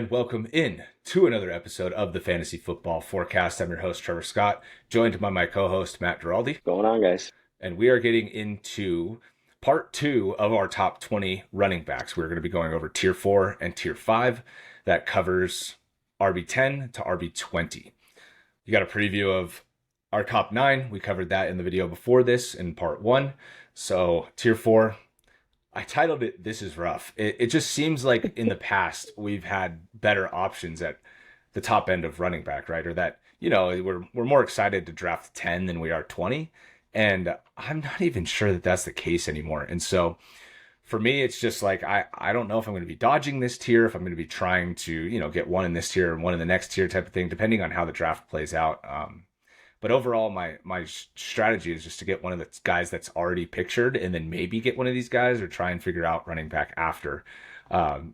And welcome in to another episode of the Fantasy Football Forecast. I'm your host, Trevor Scott, joined by my co-host, Matt Giraldi. Going on, guys? And we are getting into part two of our top 20 running backs. We're going to be going over tier 4 and tier 5. That covers RB10 to RB20. You got a preview of our top 9. We covered that in the video before this in part 1. So tier 4, I titled it "This is Rough." It just seems like in the past we've had better options at the top end of running back, right? Or that, we're more excited to draft 10 than we are 20. And I'm not even sure that that's the case anymore. And so for me, it's just like I don't know if I'm going to be dodging this tier, if I'm going to be trying to, get one in this tier and one in the next tier type of thing, depending on how the draft plays out. But overall, my strategy is just to get one of the guys that's already pictured and then maybe get one of these guys or try and figure out running back after.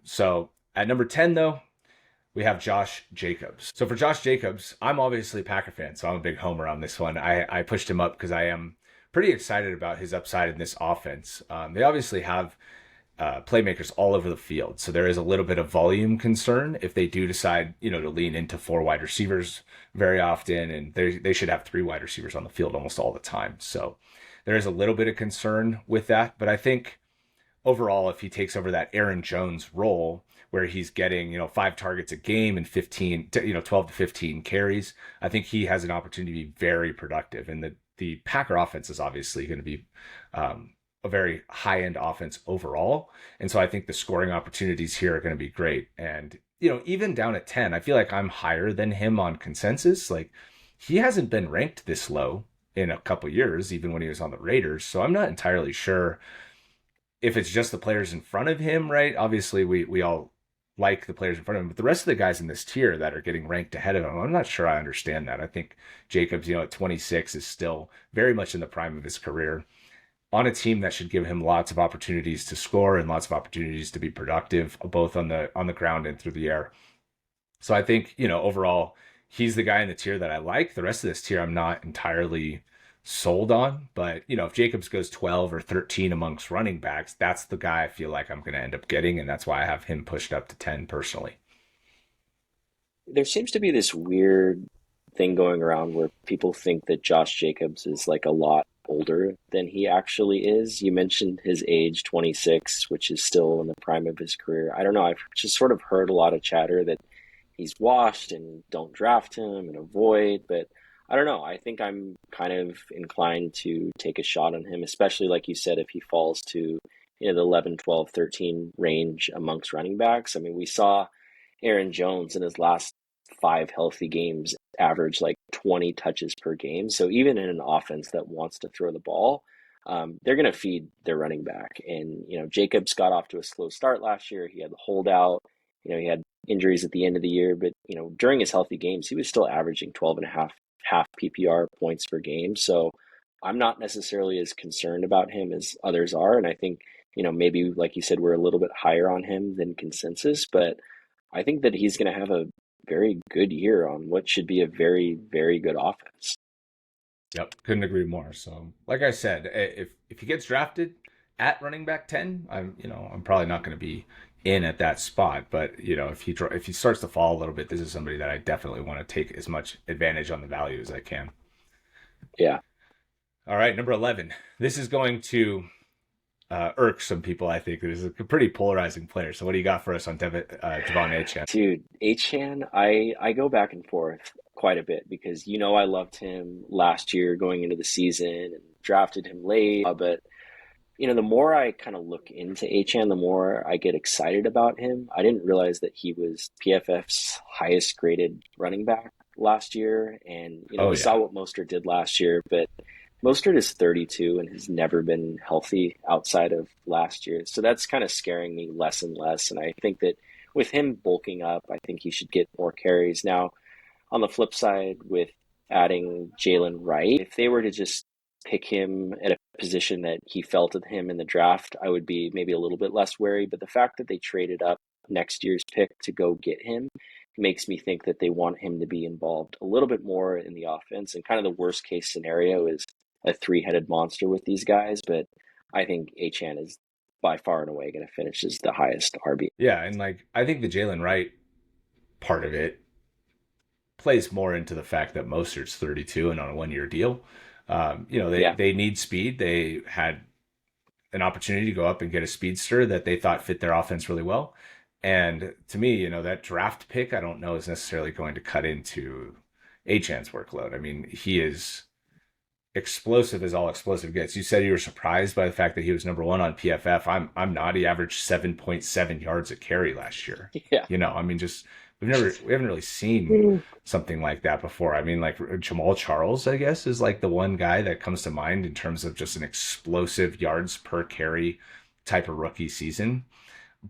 So at number 10, though, we have Josh Jacobs. So for Josh Jacobs, I'm obviously a Packer fan, so I'm a big homer on this one. I pushed him up because I am pretty excited about his upside in this offense. They obviously have playmakers all over the field. So there is a little bit of volume concern if they do decide, to lean into 4 wide receivers very often, and they should have 3 wide receivers on the field almost all the time. So there is a little bit of concern with that, but I think overall, if he takes over that Aaron Jones role where he's getting, 5 targets a game and 12 to 15 carries, I think he has an opportunity to be very productive. And the Packer offense is obviously going to be a very high-end offense overall. And so I think the scoring opportunities here are going to be great. And, even down at 10, I feel like I'm higher than him on consensus. Like, he hasn't been ranked this low in a couple years, even when he was on the Raiders. So I'm not entirely sure if it's just the players in front of him, right? Obviously, we all like the players in front of him, but the rest of the guys in this tier that are getting ranked ahead of him, I'm not sure I understand that. I think Jacobs, at 26 is still very much in the prime of his career on a team that should give him lots of opportunities to score and lots of opportunities to be productive, both on the ground and through the air. So I think, overall, he's the guy in the tier that I like. The rest of this tier, I'm not entirely sold on, but if Jacobs goes 12 or 13 amongst running backs, that's the guy I feel like I'm going to end up getting, and that's why I have him pushed up to 10 personally. There seems to be this weird thing going around where people think that Josh Jacobs is like a lot older than he actually is. You mentioned his age, 26, which is still in the prime of his career. I don't know. I've just sort of heard a lot of chatter that he's washed and don't draft him and avoid, but I don't know. I think I'm kind of inclined to take a shot on him, especially like you said, if he falls to the 11, 12, 13 range amongst running backs. I mean, we saw Aaron Jones in his last 5 healthy games average like 20 touches per game. So even in an offense that wants to throw the ball, they're going to feed their running back. And, Jacobs got off to a slow start last year. He had the holdout. He had injuries at the end of the year, but, during his healthy games, he was still averaging 12 and a half PPR points per game. So I'm not necessarily as concerned about him as others are. And I think, maybe like you said, we're a little bit higher on him than consensus, but I think that he's going to have a very good year on what should be a very, very good offense. Yep, couldn't agree more. So, like I said, if he gets drafted at running back 10, I'm probably not going to be in at that spot. But if he starts to fall a little bit, this is somebody that I definitely want to take as much advantage on the value as I can. Yeah. All right, number 11. This is going to irk some people. I think this is a pretty polarizing player. So, what do you got for us on Devon Achane? Dude, Achane, I go back and forth quite a bit because I loved him last year going into the season and drafted him late. But the more I kind of look into Achane, the more I get excited about him. I didn't realize that he was PFF's highest graded running back last year, and we saw what Mostert did last year, but Mostert is 32 and has never been healthy outside of last year. So that's kind of scaring me less and less. And I think that with him bulking up, I think he should get more carries. Now, on the flip side, with adding Jalen Wright, if they were to just pick him at a position that he felt at him in the draft, I would be maybe a little bit less wary. But the fact that they traded up next year's pick to go get him makes me think that they want him to be involved a little bit more in the offense. And kind of the worst case scenario is a 3-headed monster with these guys. But I think Achane is by far and away going to finish as the highest RB. Yeah, and I think the Jalen Wright part of it plays more into the fact that Mostert's 32 and on a 1 year deal. Yeah. They need speed. They had an opportunity to go up and get a speedster that they thought fit their offense really well. And to me, that draft pick, I don't know is necessarily going to cut into Achane's workload. I mean, he is explosive as all explosive gets. You said you were surprised by the fact that he was number one on PFF. I'm not. He averaged 7.7 yards a carry last year. Yeah. I mean, just we haven't really seen Mm. something like that before. I mean, like Jamal Charles, I guess, is like the one guy that comes to mind in terms of just an explosive yards per carry type of rookie season.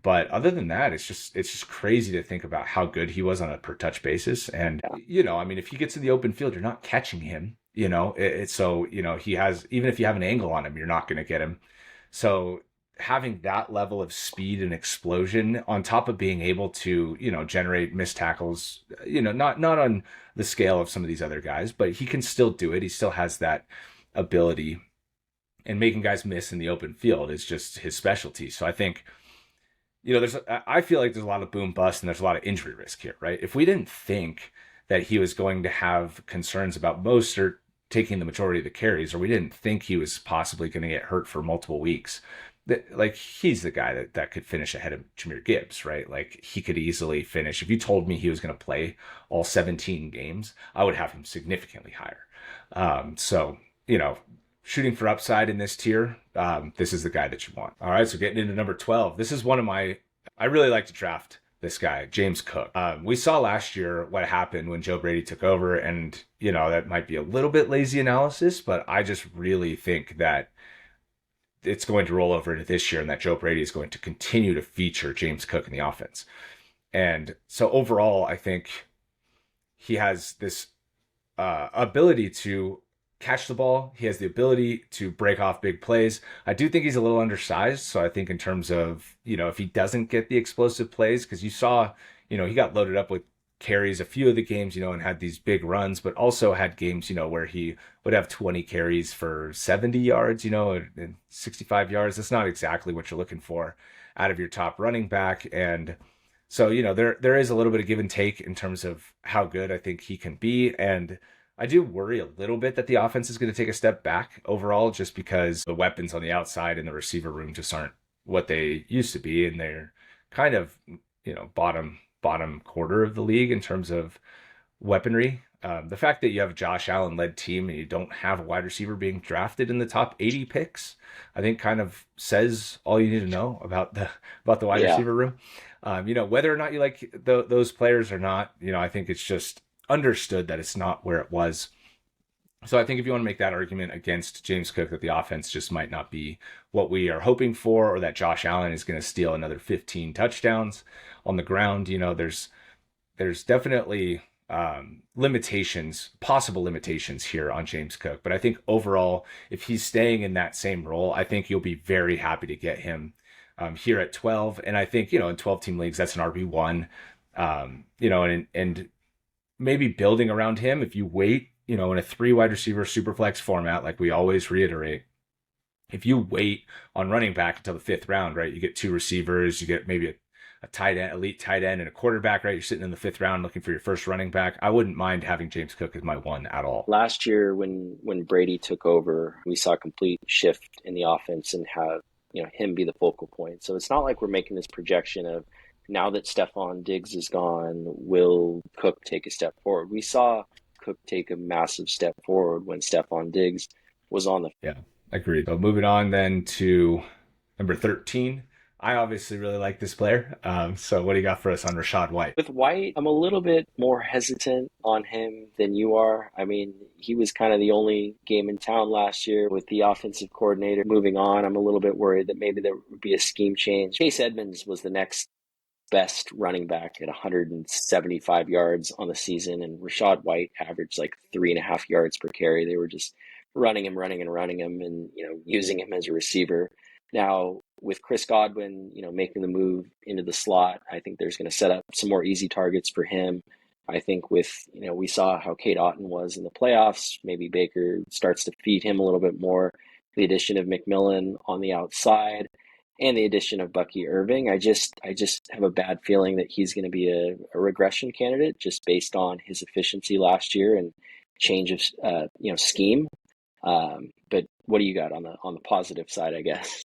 But other than that, it's just crazy to think about how good he was on a per touch basis. And Yeah. I mean, if he gets in the open field, you're not catching him. It's so he has, even if you have an angle on him, you're not going to get him. So having that level of speed and explosion on top of being able to generate missed tackles, not on the scale of some of these other guys, but he can still do it. He still has that ability, and making guys miss in the open field is just his specialty. So I think I feel like there's a lot of boom bust and there's a lot of injury risk here, right? If we didn't think that he was going to have concerns about Mostert taking the majority of the carries, or we didn't think he was possibly going to get hurt for multiple weeks, like he's the guy that could finish ahead of Jahmyr Gibbs, right? Like he could easily finish. If you told me he was going to play all 17 games, I would have him significantly higher. So, shooting for upside in this tier, this is the guy that you want. All right, so getting into number 12. This is I really like to draft this guy, James Cook. We saw last year what happened when Joe Brady took over, and, that might be a little bit lazy analysis, but I just really think that it's going to roll over into this year and that Joe Brady is going to continue to feature James Cook in the offense. And so overall, I think he has this ability to catch the ball. He has the ability to break off big plays. I do think he's a little undersized. So I think in terms of, if he doesn't get the explosive plays, because you saw, he got loaded up with carries a few of the games, and had these big runs, but also had games, where he would have 20 carries for 70 yards, and 65 yards. That's not exactly what you're looking for out of your top running back. And so, there is a little bit of give and take in terms of how good I think he can be. And I do worry a little bit that the offense is going to take a step back overall, just because the weapons on the outside in the receiver room just aren't what they used to be. And they're kind of, bottom quarter of the league in terms of weaponry. The fact that you have a Josh Allen led team and you don't have a wide receiver being drafted in the top 80 picks, I think kind of says all you need to know about the wide Yeah. receiver room. Whether or not you like those players or not, I think it's just understood that it's not where it was. So I think if you want to make that argument against James Cook, that the offense just might not be what we are hoping for, or that Josh Allen is going to steal another 15 touchdowns on the ground, there's definitely possible limitations here on James Cook. But I think overall, if he's staying in that same role, I think you'll be very happy to get him here at 12. And I think, in 12-team leagues, that's an RB1, and maybe building around him. If you wait, in a 3 wide receiver super flex format, like we always reiterate, if you wait on running back until the 5th round, right, you get 2 receivers, you get maybe a tight end, elite tight end, and a quarterback, right? You're sitting in the 5th round looking for your first running back. I wouldn't mind having James Cook as my one at all. Last year, when Brady took over, we saw a complete shift in the offense and have him be the focal point. So it's not like we're making this projection of, now that Stephon Diggs is gone, will Cook take a step forward? We saw Cook take a massive step forward when Stephon Diggs was on the. Yeah, agreed. So moving on then to number 13. I obviously really like this player. So what do you got for us on Rachaad White? With White, I'm a little bit more hesitant on him than you are. I mean, he was kind of the only game in town last year with the offensive coordinator moving on. I'm a little bit worried that maybe there would be a scheme change. Chase Edmonds was the next best running back at 175 yards on the season, and Rachaad White averaged like 3.5 yards per carry. They were just running him, and using him as a receiver. Now with Chris Godwin, making the move into the slot, I think there's going to set up some more easy targets for him. I think with we saw how Kate Otten was in the playoffs. Maybe Baker starts to feed him a little bit more. The addition of McMillan on the outside. and the addition of Bucky Irving. I just have a bad feeling that he's going to be a regression candidate just based on his efficiency last year and change of scheme. But what do you got on the positive side, I guess?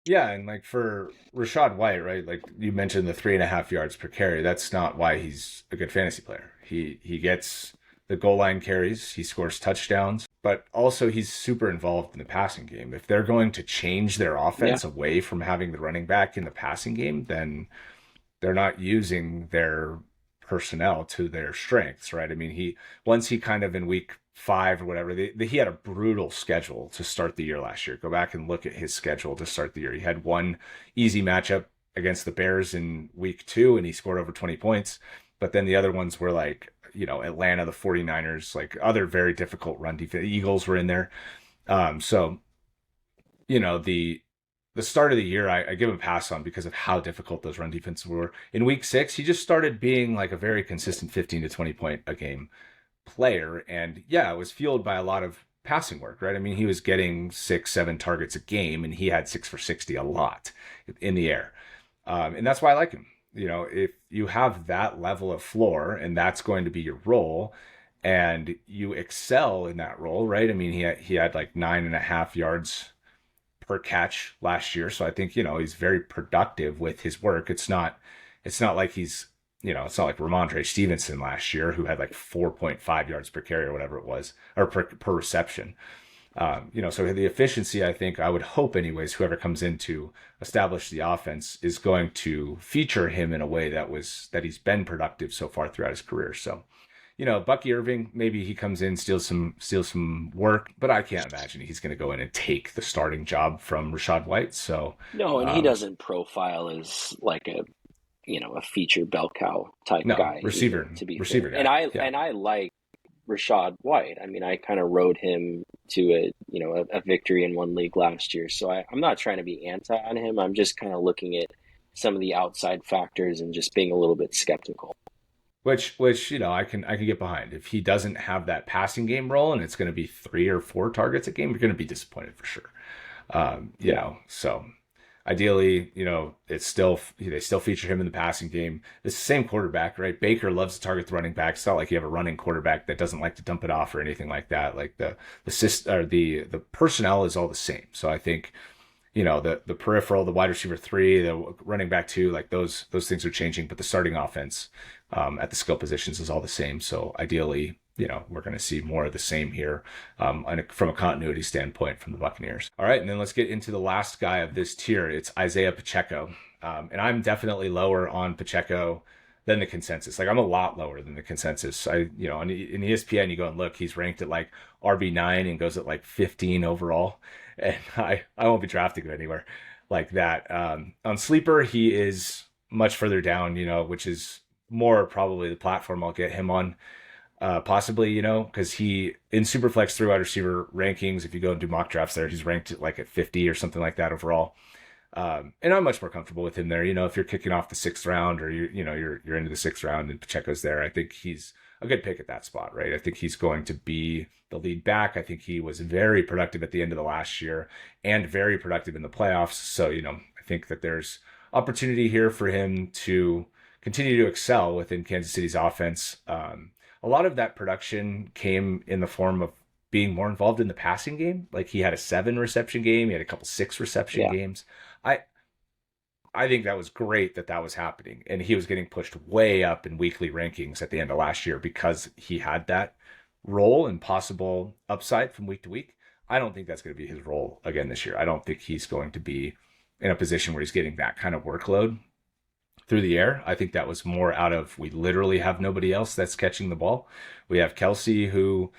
Yeah, and like for Rachaad White, right? Like you mentioned the 3.5 yards per carry. That's not why he's a good fantasy player. He gets the goal line carries, he scores touchdowns, but also he's super involved in the passing game. If they're going to change their Yeah, offense away from having the running back in the passing game, then they're not using their personnel to their strengths, right? I mean, he once he kind of in week 5 or whatever, he had a brutal schedule to start the year last year. Go back and look at his schedule to start the year. He had one easy matchup against the Bears in week 2, and he scored over 20 points. But then the other ones were like, Atlanta, the 49ers, like other very difficult run defense. Eagles were in there. So the start of the year, I give him a pass on because of how difficult those run defenses were. In week 6, he just started being like a very consistent 15 to 20 point a game player. And yeah, it was fueled by a lot of passing work, right? I mean, he was getting 6, 7 targets a game, and he had 6 for 60 a lot in the air. And that's why I like him. If you have that level of floor and that's going to be your role, and you excel in that role, right? I mean, he had like 9.5 yards per catch last year. So I think, he's very productive with his work. It's not like it's not like Ramondre Stevenson last year who had like 4.5 yards per carry or whatever it was, or per reception. So the efficiency, I think, I would hope anyways, whoever comes in to establish the offense is going to feature him in a way that he's been productive so far throughout his career. So Bucky Irving, maybe he comes in, steals some work, but I can't imagine he's going to go in and take the starting job from Rachaad White. So, no, and he um, doesn't profile as like a feature bell cow type no, guy either, receiver, to be fair. receiver And guy. I Yeah. and I like Rachaad White. I mean, I kind of rode him to a victory in one league last year. So I'm not trying to be anti on him. I'm just kind of looking at some of the outside factors and just being a little bit skeptical. Which I can get behind. If he doesn't have that passing game role and it's going to be 3 or 4 targets a game, you're going to be disappointed for sure. Yeah, So ideally, it's still they still feature him in the passing game. It's the same quarterback, right? Baker loves to target the running back. It's not like you have a running quarterback that doesn't like to dump it off or anything like that. Like the personnel is all the same. So I think the peripheral, the wide receiver 3, the running back 2, like those things are changing, but the starting offense at the skill positions is all the same. So ideally, we're going to see more of the same here from a continuity standpoint from the Buccaneers. All right, and then let's get into the last guy of this tier. It's Isiah Pacheco, and I'm definitely lower on Pacheco than the consensus. Like I'm a lot lower than the consensus. In ESPN, you go and look, he's ranked at like RB9 and goes at like 15 overall, and I won't be drafting him anywhere like that. On Sleeper, he is much further down, which is more probably the platform I'll get him on. Possibly, because he in Superflex through wide receiver rankings, if you go and do mock drafts there, he's ranked like at 50 or something like that overall. And I'm much more comfortable with him there. If you're kicking off the 6th round or you're into the 6th round and Pacheco's there, I think he's a good pick at that spot, right? I think he's going to be the lead back. I think he was very productive at the end of the last year and very productive in the playoffs. So, I think that there's opportunity here for him to continue to excel within Kansas City's offense. A lot of that production came in the form of being more involved in the passing game. Like he had a 7 reception game, he had a couple 6 reception yeah, games. I I think that was great that was happening, and he was getting pushed way up in weekly rankings at the end of last year because he had that role and possible upside from week to week. I don't think that's going to be his role again this year. I don't think he's going to be in a position where he's getting that kind of workload through the air. I think that was more out of we literally have nobody else that's catching the ball. We have Kelsey who,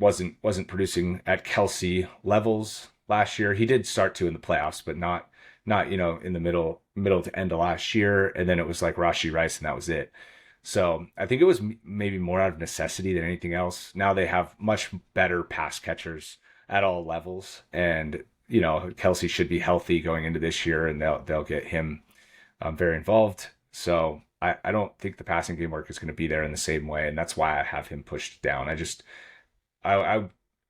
wasn't producing at Kelsey levels last year. He did start to in the playoffs, but not in the middle to end of last year. And then it was like Rashee Rice, and that was it. So I think it was maybe more out of necessity than anything else. Now they have much better pass catchers at all levels, and Kelsey should be healthy going into this year, and they'll get him very involved. So I don't think the passing game work is going to be there in the same way, and that's why I have him pushed down. I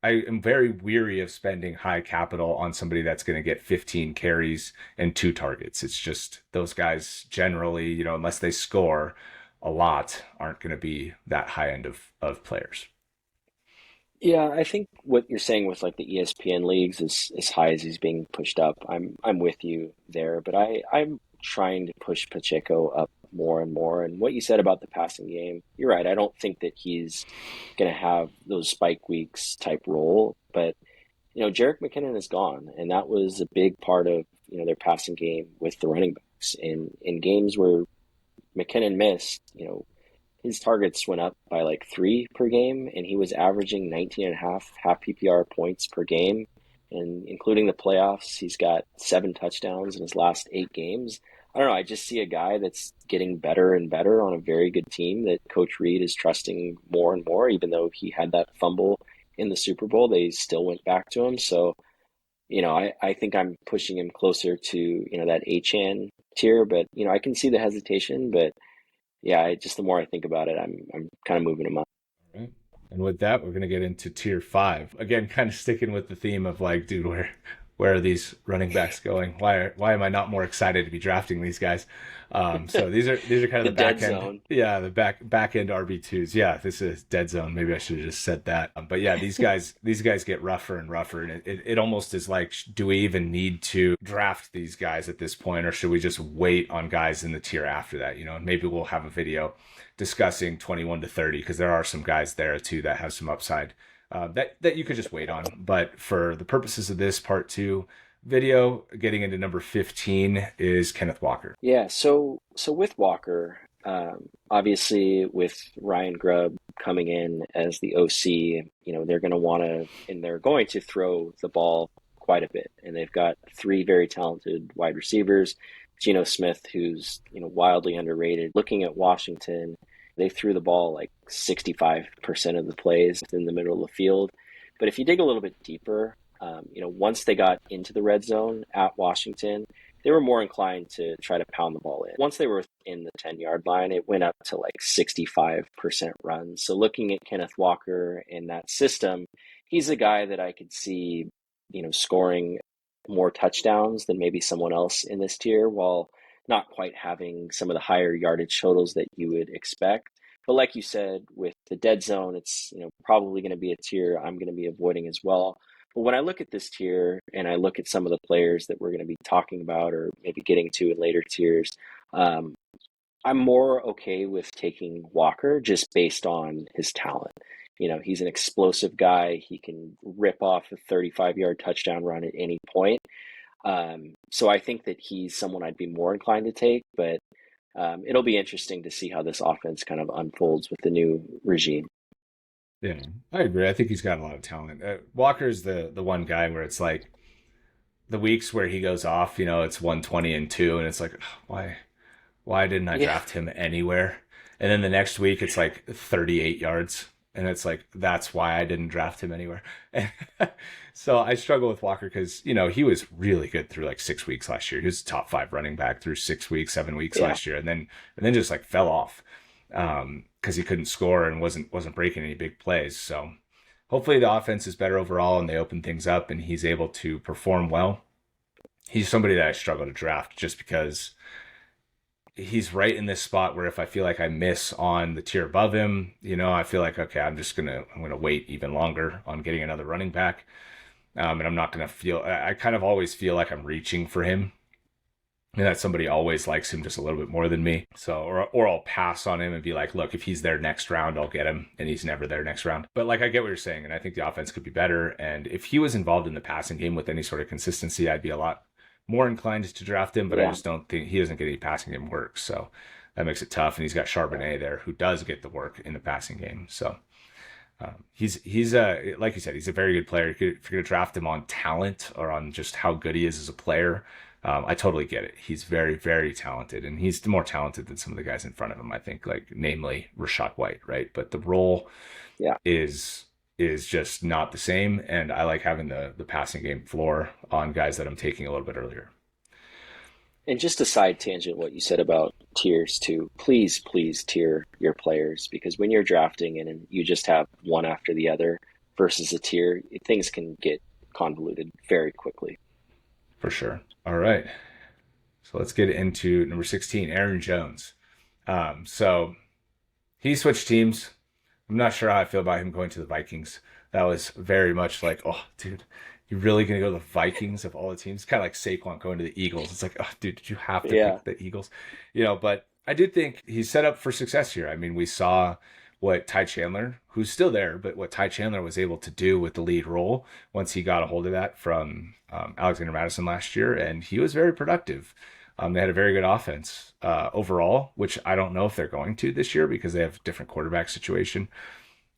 I am very weary of spending high capital on somebody that's going to get 15 carries and 2 targets. It's just those guys generally, unless they score a lot, aren't going to be that high end of players. Yeah, I think what you're saying with like the ESPN leagues is as high as he's being pushed up. I'm with you there, but I'm trying to push Pacheco up more and more. And what you said about the passing game, you're right. I don't think that he's going to have those spike weeks type role, but Jerick McKinnon is gone, and that was a big part of their passing game with the running backs. In games where McKinnon missed, his targets went up by like 3 per game, and he was averaging 19 and a half PPR points per game. And including the playoffs, he's got 7 touchdowns in his last 8 games. I don't know. I just see a guy that's getting better and better on a very good team that Coach Reed is trusting more and more. Even though he had that fumble in the Super Bowl, they still went back to him. So, I think I'm pushing him closer to, that Achane tier, but, I can see the hesitation, but yeah, just the more I think about it, I'm kind of moving them up. Right. And with that, we're going to get into tier 5. Again, kind of sticking with the theme of like, dude, where are these running backs going? Why am I not more excited to be drafting these guys? So these are kind of The the dead back end, zone. yeah, the back end RB2s. Yeah, this is dead zone. Maybe I should have just said that. But yeah, these guys get rougher and rougher, and it almost is like, do we even need to draft these guys at this point, or should we just wait on guys in the tier after that? And maybe we'll have a video discussing 21 to 30 because there are some guys there too that have some upside that you could just wait on. But for the purposes of this part 2 video, getting into number 15 is Kenneth Walker. Yeah, so with Walker, obviously with Ryan Grubb coming in as the OC, they're going to want to, and they're going to throw the ball quite a bit. And they've got 3 very talented wide receivers. Geno Smith, who's wildly underrated. Looking at Washington, they threw the ball like 65% of the plays in the middle of the field. But if you dig a little bit deeper, once they got into the red zone at Washington, they were more inclined to try to pound the ball in. Once they were in the 10-yard line, it went up to like 65% runs. So looking at Kenneth Walker in that system, he's a guy that I could see, scoring more touchdowns than maybe someone else in this tier, while not quite having some of the higher yardage totals that you would expect. But like you said, with the dead zone, it's probably going to be a tier I'm going to be avoiding as well. But when I look at this tier and I look at some of the players that we're going to be talking about or maybe getting to in later tiers, um, I'm more okay with taking Walker just based on his talent. He's an explosive guy. He can rip off a 35-yard touchdown run at any point. So I think that he's someone I'd be more inclined to take, but it'll be interesting to see how this offense kind of unfolds with the new regime. Yeah, I agree. I think he's got a lot of talent. Walker's the one guy where it's like the weeks where he goes off, it's 120 and 2, and it's like, why didn't I Yeah. draft him anywhere? And then the next week it's like 38 yards. And it's like, that's why I didn't draft him anywhere. So I struggle with Walker because, he was really good through like 6 weeks last year. He was a top 5 running back through 6 weeks, 7 weeks Yeah. last year. And then just like fell off because he couldn't score and wasn't breaking any big plays. So hopefully the offense is better overall and they open things up and he's able to perform well. He's somebody that I struggle to draft just because he's right in this spot where if I feel like I miss on the tier above him, I feel like, okay, I'm gonna wait even longer on getting another running back, and I'm not gonna feel. I kind of always feel like I'm reaching for him, and that somebody always likes him just a little bit more than me. So, or I'll pass on him and be like, look, if he's there next round, I'll get him, and he's never there next round. But like I get what you're saying, and I think the offense could be better, and if he was involved in the passing game with any sort of consistency, I'd be a lot more inclined to draft him, but I Yeah. just don't think he doesn't get any passing game work. So that makes it tough. And he's got Charbonnet there who does get the work in the passing game. So he's like you said, he's a very good player. If you're going to draft him on talent or on just how good he is as a player, I totally get it. He's very, very talented, and he's more talented than some of the guys in front of him, I think, like namely Rachaad White, right? But the role Yeah. is just not the same. And I like having the passing game floor on guys that I'm taking a little bit earlier. And just a side tangent, what you said about tiers too. Please tier your players because when you're drafting and you just have one after the other, versus a tier, things can get convoluted very quickly. For sure. All right. So let's get into number 16, Aaron Jones. So he switched teams. I'm not sure how I feel about him going to the Vikings. That was very much like, oh, dude, you really gonna go to the Vikings of all the teams? Kind of like Saquon going to the Eagles. It's like, oh, dude, did you have to Yeah, pick the Eagles? But I did think he's set up for success here. I mean, we saw what Ty Chandler, who's still there, but what Ty Chandler was able to do with the lead role once he got a hold of that from Alexander Madison last year, and he was very productive. They had a very good offense overall, which I don't know if they're going to this year because they have a different quarterback situation.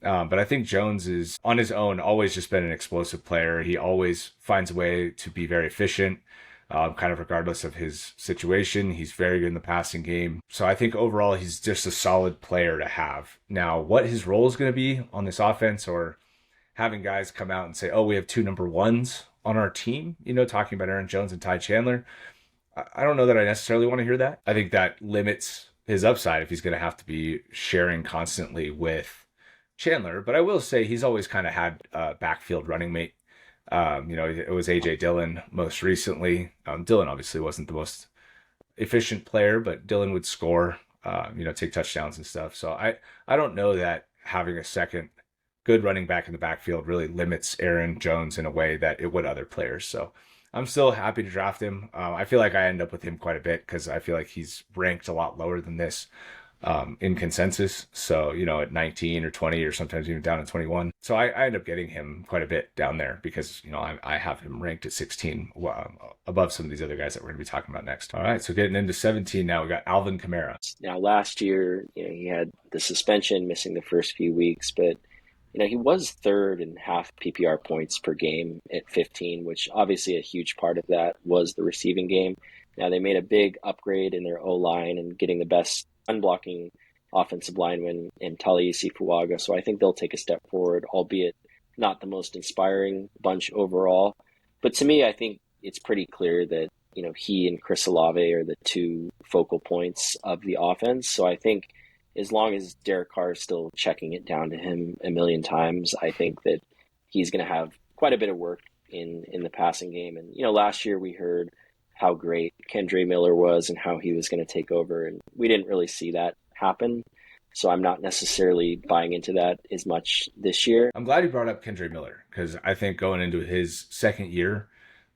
But I think Jones is on his own always just been an explosive player. He always finds a way to be very efficient, kind of regardless of his situation. He's very good in the passing game. So I think overall he's just a solid player to have. Now, what his role is going to be on this offense, or having guys come out and say, oh, we have two number ones on our team, talking about Aaron Jones and Ty Chandler. I don't know that I necessarily want to hear that. I think that limits his upside if he's going to have to be sharing constantly with Chandler. But I will say he's always kind of had a backfield running mate. It was AJ Dillon most recently. Dillon obviously wasn't the most efficient player, but Dillon would score, take touchdowns and stuff. So I don't know that having a second good running back in the backfield really limits Aaron Jones in a way that it would other players. So I'm still happy to draft him. I feel like I end up with him quite a bit because I feel like he's ranked a lot lower than this in consensus. So, at 19 or 20 or sometimes even down at 21. So I end up getting him quite a bit down there because, I have him ranked at 16 above some of these other guys that we're going to be talking about next. All right. So getting into 17 now, we got Alvin Kamara. Now, last year, he had the suspension, missing the first few weeks, but he was third in half PPR points per game at 15, which obviously a huge part of that was the receiving game. Now, they made a big upgrade in their O-line and getting the best unblocking offensive lineman in Talisi Fuaga. So I think they'll take a step forward, albeit not the most inspiring bunch overall. But to me, I think it's pretty clear that, he and Chris Olave are the two focal points of the offense. So I think as long as Derek Carr is still checking it down to him a million times, I think that he's going to have quite a bit of work in the passing game. And, last year we heard how great Kendre Miller was and how he was going to take over. And we didn't really see that happen. So I'm not necessarily buying into that as much this year. I'm glad you brought up Kendre Miller because I think going into his second year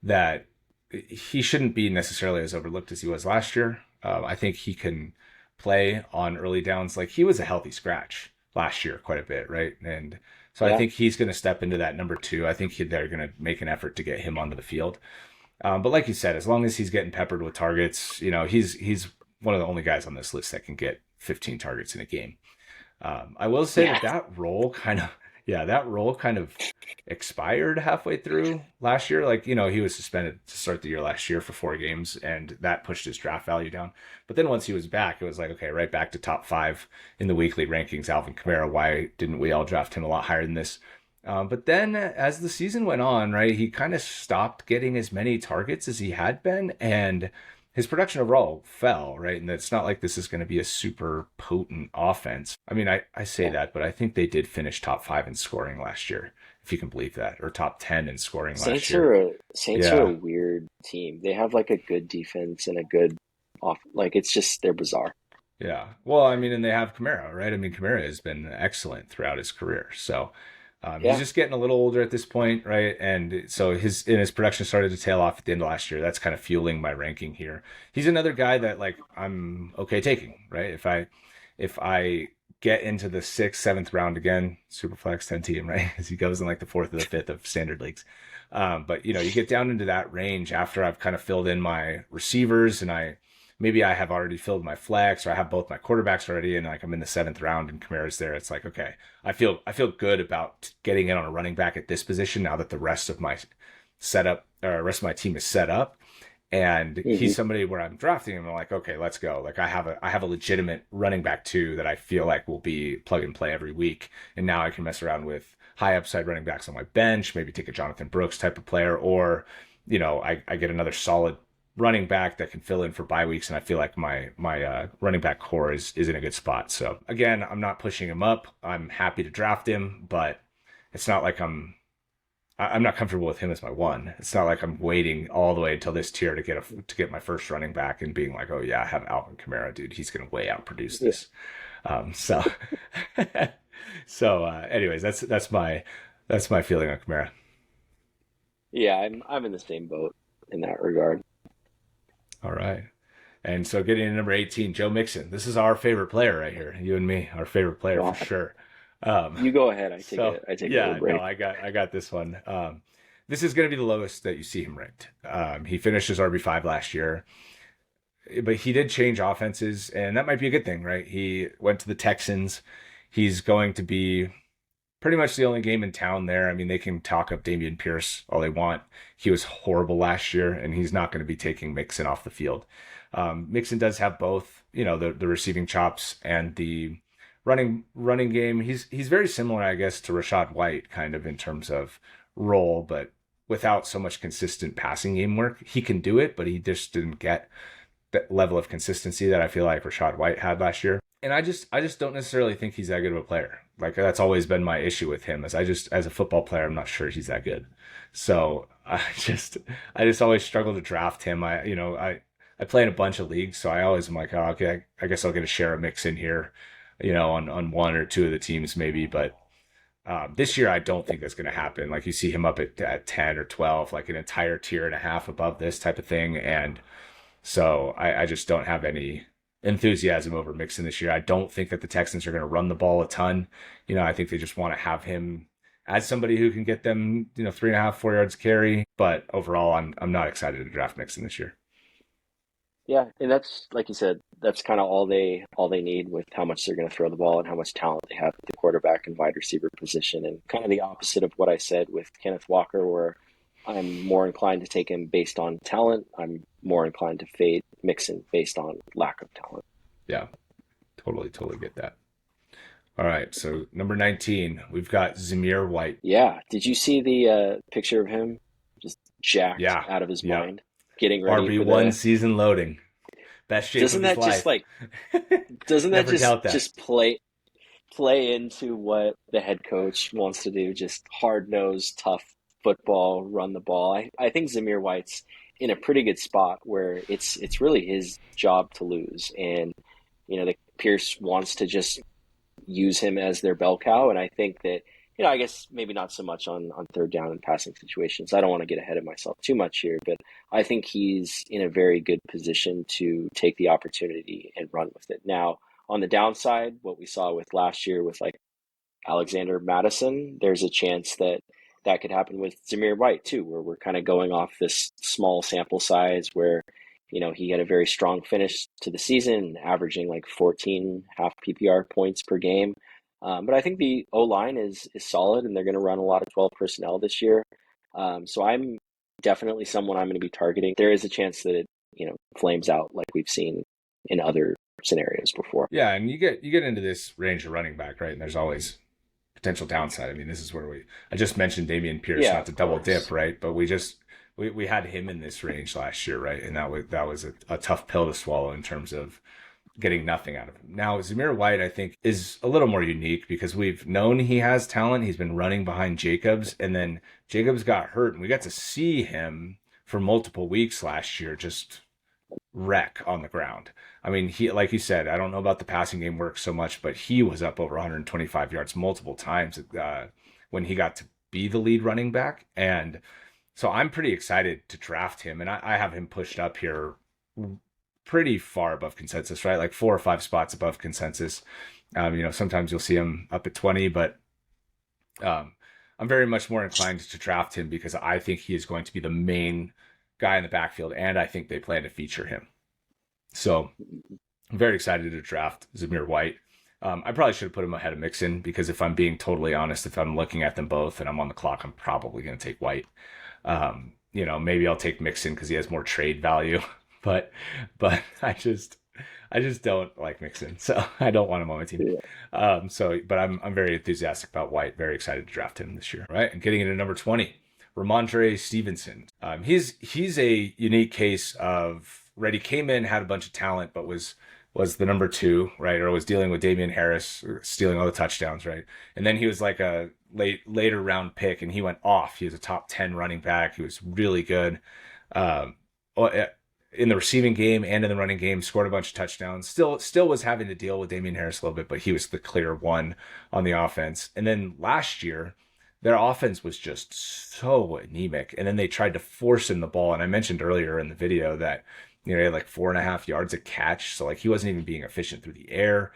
that he shouldn't be necessarily as overlooked as he was last year. I think he can play on early downs. Like he was a healthy scratch last year quite a bit, right? And so I think he's going to step into that number two. I think they're going to make an effort to get him onto the field. But like you said, as long as he's getting peppered with targets, he's one of the only guys on this list that can get 15 targets in a game. I will say that role kind of expired halfway through last year. Like, he was suspended to start the year last year for 4 games, and that pushed his draft value down. But then once he was back, it was like, okay, right back to top 5 in the weekly rankings. Alvin Kamara, why didn't we all draft him a lot higher than this? But then as the season went on, right, he kind of stopped getting as many targets as he had been, and his production overall fell, right? And it's not like this is going to be a super potent offense. I mean, I say that, but I think they did finish top 5 in scoring last year, if you can believe that, or top 10 in scoring last year. Saints are a weird team. They have like a good defense and a good off. Like they're bizarre. Yeah. Well, I mean, and they have Kamara, right? I mean, Kamara has been excellent throughout his career. So he's just getting a little older at this point, right? And so his production started to tail off at the end of last year. That's kind of fueling my ranking here. He's another guy that like I'm okay taking, right? If I get into the 6th, 7th round again, Superflex 10 team, right? As he goes in like the 4th or the 5th of standard leagues. But you get down into that range after I've kind of filled in my receivers and maybe I have already filled my flex, or I have both my quarterbacks already, and like I'm in the 7th round and Kamara's there. It's like, okay, I feel good about getting in on a running back at this position now that the rest of my team is set up. And he's somebody where I'm drafting him. And I'm like, okay, let's go. Like I have a legitimate running back too that I feel like will be plug and play every week. And now I can mess around with high upside running backs on my bench, maybe take a Jonathan Brooks type of player, or I get another solid running back that can fill in for bye weeks, and I feel like my running back core is in a good spot. So again, I'm not pushing him up. I'm happy to draft him, but it's not like I'm not comfortable with him as my one. It's not like I'm waiting all the way until this tier to get my first running back and being like, oh yeah, I have Alvin Kamara, dude. He's gonna way outproduce Yeah, this. So anyways, that's my feeling on Kamara. yeah, I'm in the same boat in that regard. All right. And so getting to number 18, Joe Mixon. This is our favorite player right here. You and me, our favorite player for Well, sure. Um, you go ahead. so I take a little yeah, no, break. I got this one. This is going to be the lowest that you see him ranked. He finished as RB5 last year, but he did change offenses, and that might be a good thing, right? He went to the Texans. He's going to be pretty much the only game in town there. I mean, they can talk up Dameon Pierce all they want. He was horrible last year, and he's not going to be taking Mixon off the field. Mixon does have both, the receiving chops and the running game. He's very similar, I guess, to Rachaad White, kind of in terms of role, but without so much consistent passing game work. He can do it, but he just didn't get that level of consistency that I feel like Rachaad White had last year. And I just don't necessarily think he's that good of a player. Like that's always been my issue with him. As a football player, I'm not sure he's that good. So I just always struggle to draft him. I play in a bunch of leagues, so I always am like, oh, okay, I guess I'll get a share of mix in here, on one or two of the teams maybe. But this year, I don't think that's going to happen. Like you see him up at 10 or 12, like an entire tier and a half above this type of thing. And so I just don't have any enthusiasm over Mixon this year. I don't think that the Texans are going to run the ball a ton. I think they just want to have him as somebody who can get them, 3.5, 4 yards carry. But overall, I'm not excited to draft Mixon this year. Yeah, and that's like you said, that's kind of all they need with how much they're going to throw the ball and how much talent they have at the quarterback and wide receiver position, and kind of the opposite of what I said with Kenneth Walker, where I'm more inclined to take him based on talent. I'm more inclined to fade Mixon based on lack of talent. Yeah, totally get that. All right, so number 19, we've got Zamir White. Yeah, did you see the picture of him just jacked Yeah, out of his yeah. mind, getting ready for RB1 the? season loading. Best shape Doesn't of his that just life. like doesn't that Never doubt that. just play into what the head coach wants to do? Just hard nosed, tough football, run the ball. I think Zamir White's in a pretty good spot where it's really his job to lose, and the Pierce wants to just use him as their bell cow, and I think that. I guess maybe not so much on third down and passing situations. I don't want to get ahead of myself too much here, but I think he's in a very good position to take the opportunity and run with it. Now, on the downside, what we saw with last year with like Alexander Madison, there's a chance that that could happen with Zamir White too, where we're kind of going off this small sample size where, he had a very strong finish to the season, averaging like 14 half PPR points per game. But I think the O line is solid, and they're going to run a lot of 12 personnel this year. So I'm definitely someone I'm going to be targeting. There is a chance that it flames out like we've seen in other scenarios before. Yeah, and you get into this range of running back, right? And there's always potential downside. I mean, this is where I just mentioned Dameon Pierce, Yeah, not to of double course. dip, right? But we had him in this range last year, right? And that was a tough pill to swallow in terms of getting nothing out of him. Now, Zamir White, I think, is a little more unique because we've known he has talent. He's been running behind Jacobs, and then Jacobs got hurt, and we got to see him for multiple weeks last year just wreck on the ground. I mean, he, like you said, I don't know about the passing game work so much, but he was up over 125 yards multiple times when he got to be the lead running back. And so I'm pretty excited to draft him, and I have him pushed up here pretty far above consensus, right? Like 4 or 5 spots above consensus. Sometimes you'll see him up at 20, but I'm very much more inclined to draft him because I think he is going to be the main guy in the backfield, and I think they plan to feature him. So I'm very excited to draft Zamir White. I probably should have put him ahead of Mixon because if I'm being totally honest, if I'm looking at them both and I'm on the clock, I'm probably going to take White. Maybe I'll take Mixon because he has more trade value, but I just don't like Mixon, so I don't want him on my team. Yeah. But I'm very enthusiastic about White. Very excited to draft him this year. Right, and getting into number 20, Ramondre Stevenson. He's a unique case of, right, he came in, had a bunch of talent, but was was the number two, right? Or was dealing with Damian Harris, stealing all the touchdowns, right? And then he was like a later round pick, and he went off. He was a top 10 running back. He was really good. Um, in the receiving game and in the running game, scored a bunch of touchdowns. Still was having to deal with Damian Harris a little bit, but he was the clear one on the offense. And then last year, their offense was just so anemic. And then they tried to force him the ball. And I mentioned earlier in the video that he had like 4.5 yards a catch. So like he wasn't even being efficient through the air.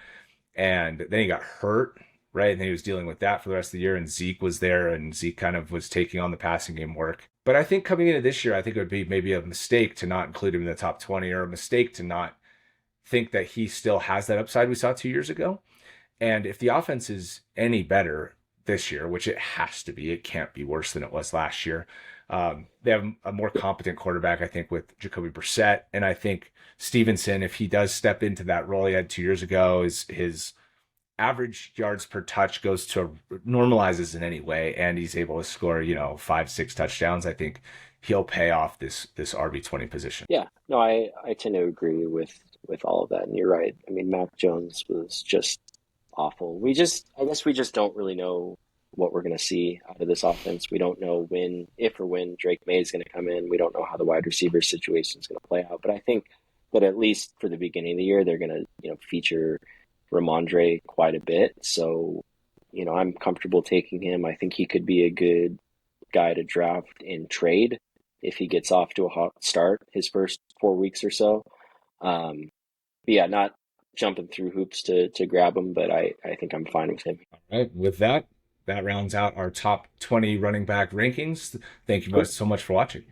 And then he got hurt, right? And then he was dealing with that for the rest of the year. And Zeke was there, and Zeke kind of was taking on the passing game work. But I think coming into this year, I think it would be maybe a mistake to not include him in the top 20, or a mistake to not think that he still has that upside we saw 2 years ago. And if the offense is any better this year, which it has to be, it can't be worse than it was last year. They have a more competent quarterback, I think, with Jacoby Brissett. And I think Stevenson, if he does step into that role he had 2 years ago, is his average yards per touch goes to normalizes in any way, and he's able to score, 5, 6 touchdowns. I think he'll pay off this RB20 position. Yeah, no, I tend to agree with all of that, and you're right. I mean, Mac Jones was just awful. I guess we just don't really know what we're going to see out of this offense. We don't know if or when Drake May is going to come in. We don't know how the wide receiver situation is going to play out. But I think that at least for the beginning of the year, they're going to, feature Ramondre quite a bit. So, I'm comfortable taking him. I think he could be a good guy to draft in trade if he gets off to a hot start his first 4 weeks or so. But yeah, not jumping through hoops to grab him, but I think I'm fine with him. All right. With that rounds out our top 20 running back rankings. Thank you guys so much for watching.